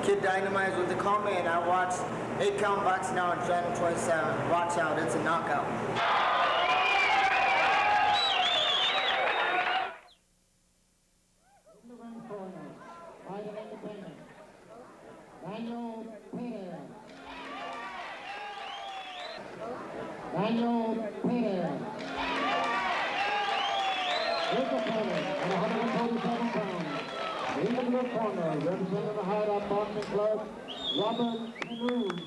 Kid Dynamite is what they call me, and I watch 8-count boxing now on Channel 27. Watch out, it's a knockout. Daniel Perez. Daniel Perez. His opponent at 147 pounds. In the blue corner, representing the Hideout Boxing Club, Robert Tanuz.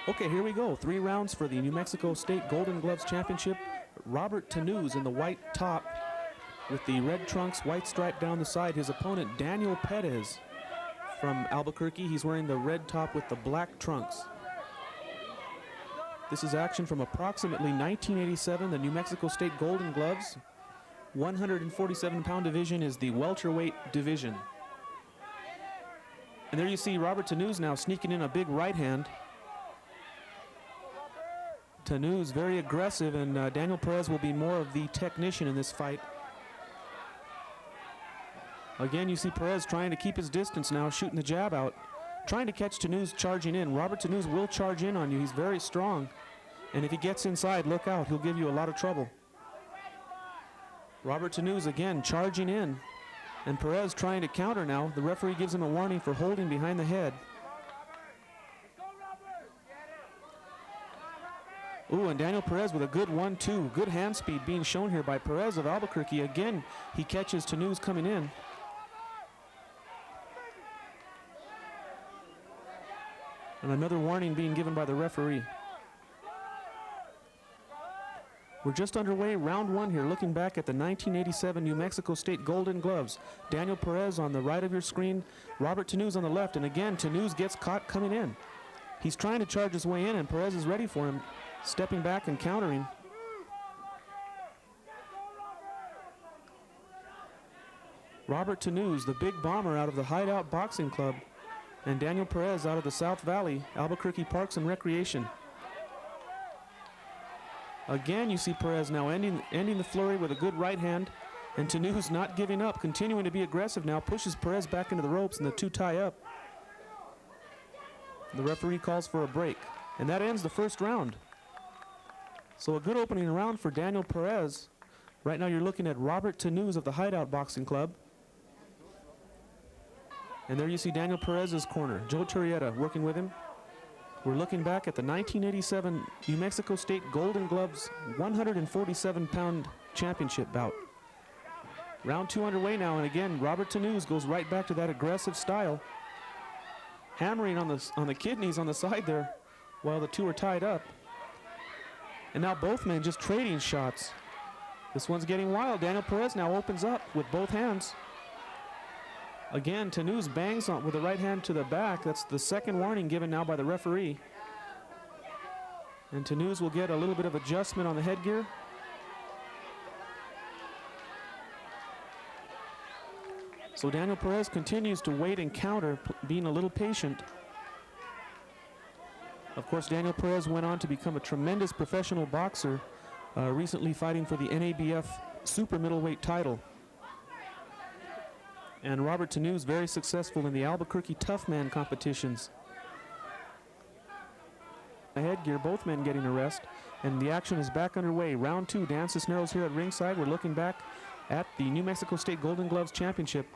Okay, here we go. 3 rounds for the New Mexico State Golden Gloves Championship. Robert Tanuz in the white top with the red trunks, white stripe down the side. His opponent, Daniel Perez from Albuquerque. He's wearing the red top with the black trunks. This is action from approximately 1987, the New Mexico State Golden Gloves. 147-pound division is the welterweight division. And there you see Robert Tanuz now sneaking in a big right hand. Tanuz very aggressive, and Daniel Perez will be more of the technician in this fight. Again, you see Perez trying to keep his distance now, shooting the jab out, trying to catch Tanuz charging in. Robert Tanuz will charge in on you. He's very strong. And if he gets inside, look out. He'll give you a lot of trouble. Robert Tanuz again charging in. And Perez trying to counter now. The referee gives him a warning for holding behind the head. Ooh, and Daniel Perez with a good 1-2. Good hand speed being shown here by Perez of Albuquerque. Again, he catches Tanuz coming in. And another warning being given by the referee. We're just underway, round 1 here, looking back at the 1987 New Mexico State Golden Gloves. Daniel Perez on the right of your screen, Robert Tanuz on the left, and again, Tanuz gets caught coming in. He's trying to charge his way in, and Perez is ready for him, stepping back and countering. Robert Tanuz, the big bomber out of the Hideout Boxing Club, and Daniel Perez out of the South Valley, Albuquerque Parks and Recreation. Again, you see Perez now ending the flurry with a good right hand, and Tanuz not giving up, continuing to be aggressive now, pushes Perez back into the ropes, and the two tie up. The referee calls for a break, and that ends the first round. So a good opening round for Daniel Perez. Right now you're looking at Robert Tanuz of the Hideout Boxing Club. And there you see Daniel Perez's corner, Joe Turrieta working with him. We're looking back at the 1987 New Mexico State Golden Gloves 147-pound championship bout. Round 2 underway now, and again, Robert Tanuz goes right back to that aggressive style, hammering on the kidneys on the side there while the two are tied up. And now both men just trading shots. This one's getting wild. Daniel Perez now opens up with both hands. Again, Tanuz bangs on with the right hand to the back. That's the second warning given now by the referee. And Tanuz will get a little bit of adjustment on the headgear. So Daniel Perez continues to wait and counter, being a little patient. Of course, Daniel Perez went on to become a tremendous professional boxer, recently fighting for the NABF super middleweight title. And Robert Tanuz very successful in the Albuquerque Tough Man competitions. The headgear, both men getting a rest, and the action is back underway. Round 2, Dan Cisneros here at ringside. We're looking back at the New Mexico State Golden Gloves Championship.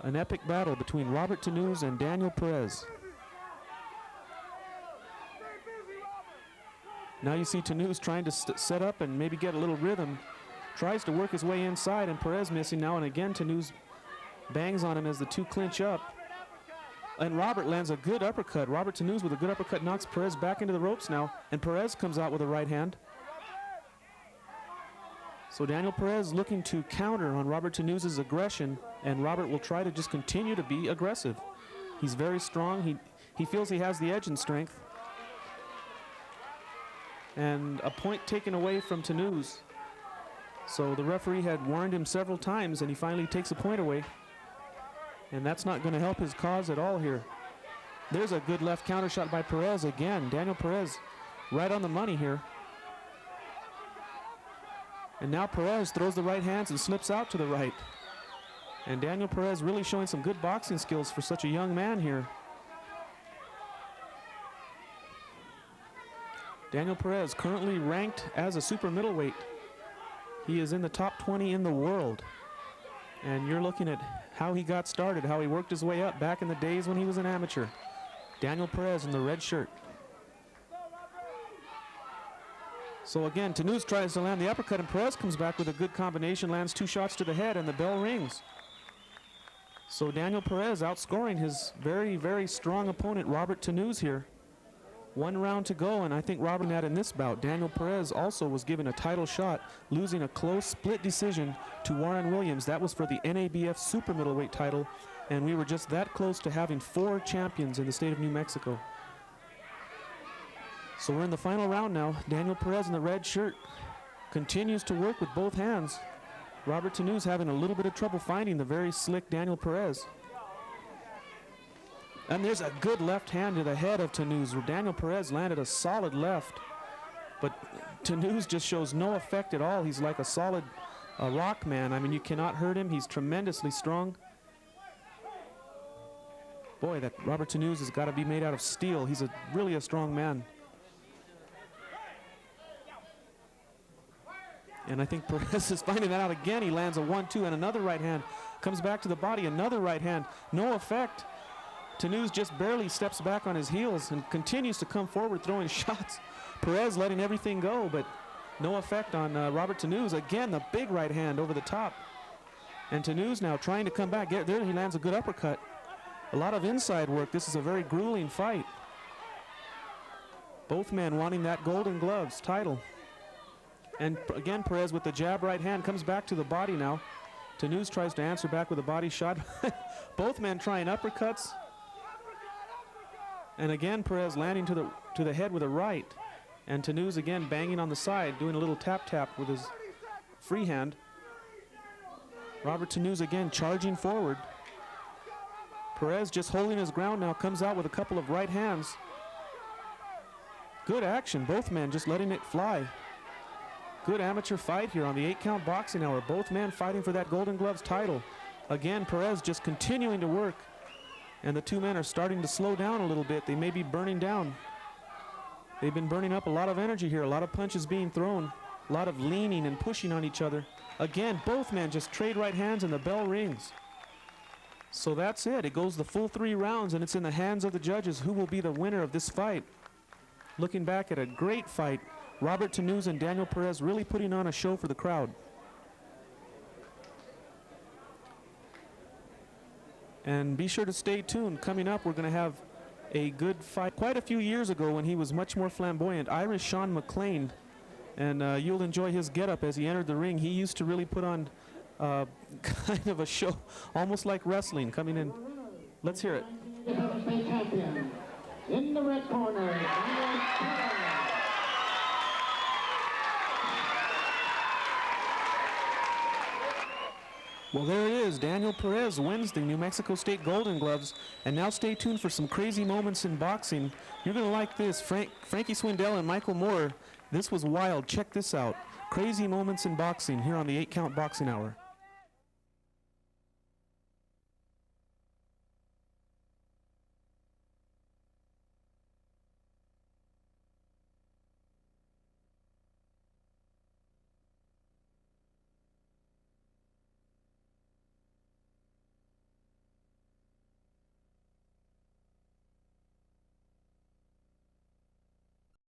An epic battle between Robert Tanuz and Daniel Perez. Now you see Tanuz trying to set up and maybe get a little rhythm. Tries to work his way inside, and Perez missing now, and again Tanuz bangs on him as the two clinch up. And Robert lands a good uppercut. Robert Tanuz with a good uppercut knocks Perez back into the ropes now, and Perez comes out with a right hand. So Daniel Perez looking to counter on Robert Tanuz's aggression, and Robert will try to just continue to be aggressive. He's very strong. He feels he has the edge in strength. And a point taken away from Tanuz. So the referee had warned him several times, and he finally takes a point away. And that's not going to help his cause at all here. There's a good left counter shot by Perez again. Daniel Perez right on the money here. And now Perez throws the right hands and slips out to the right. And Daniel Perez really showing some good boxing skills for such a young man here. Daniel Perez currently ranked as a super middleweight. He is in the top 20 in the world. And you're looking at how he got started, how he worked his way up back in the days when he was an amateur. Daniel Perez in the red shirt. So again, Tanuz tries to land the uppercut, and Perez comes back with a good combination, lands 2 shots to the head, and the bell rings. So Daniel Perez outscoring his very, very strong opponent, Robert Tanuz here. 1 round to go, and I think Robert had in this bout. Daniel Perez also was given a title shot, losing a close split decision to Warren Williams. That was for the NABF super middleweight title, and we were just that close to having 4 champions in the state of New Mexico. So we're in the final round now. Daniel Perez in the red shirt continues to work with both hands. Robert Tanuz having a little bit of trouble finding the very slick Daniel Perez. And there's a good left hand to the head of Tanuz. Daniel Perez landed a solid left, but Tanuz just shows no effect at all. He's like a solid rock man. I mean, you cannot hurt him. He's tremendously strong. Boy, that Robert Tanuz has got to be made out of steel. He's really a strong man. And I think Perez is finding that out again. He lands a 1-2 and another right hand. Comes back to the body, another right hand. No effect. Tanuz just barely steps back on his heels and continues to come forward throwing shots. Perez letting everything go, but no effect on Robert Tanuz. Again, the big right hand over the top. And Tanuz now trying to come back. There he lands a good uppercut. A lot of inside work. This is a very grueling fight. Both men wanting that Golden Gloves title. And again, Perez with the jab right hand comes back to the body now. Tanuz tries to answer back with a body shot. Both men trying uppercuts. And again, Perez landing to the head with a right. And Tanuz again banging on the side, doing a little tap-tap with his free hand. Robert Tanuz again charging forward. Perez just holding his ground now, comes out with a couple of right hands. Good action, both men just letting it fly. Good amateur fight here on the 8-count boxing hour. Both men fighting for that Golden Gloves title. Again, Perez just continuing to work. And the 2 men are starting to slow down a little bit. They may be burning down. They've been burning up a lot of energy here. A lot of punches being thrown. A lot of leaning and pushing on each other. Again, both men just trade right hands and the bell rings. So that's it. It goes the full 3 rounds, and it's in the hands of the judges who will be the winner of this fight. Looking back at a great fight. Robert Tanuz and Daniel Perez really putting on a show for the crowd. And be sure to stay tuned. Coming up, we're going to have a good fight. Quite a few years ago when he was much more flamboyant, Irish Sean McLean. And you'll enjoy his getup as he entered the ring. He used to really put on kind of a show, almost like wrestling, coming in. Let's hear it. In the red corner, Daniel Perez. Well, there it is. Daniel Perez wins the New Mexico State Golden Gloves. And now stay tuned for some crazy moments in boxing. You're going to like this. Frankie Swindell and Michael Moore. This was wild. Check this out. Crazy moments in boxing here on the 8-count boxing hour.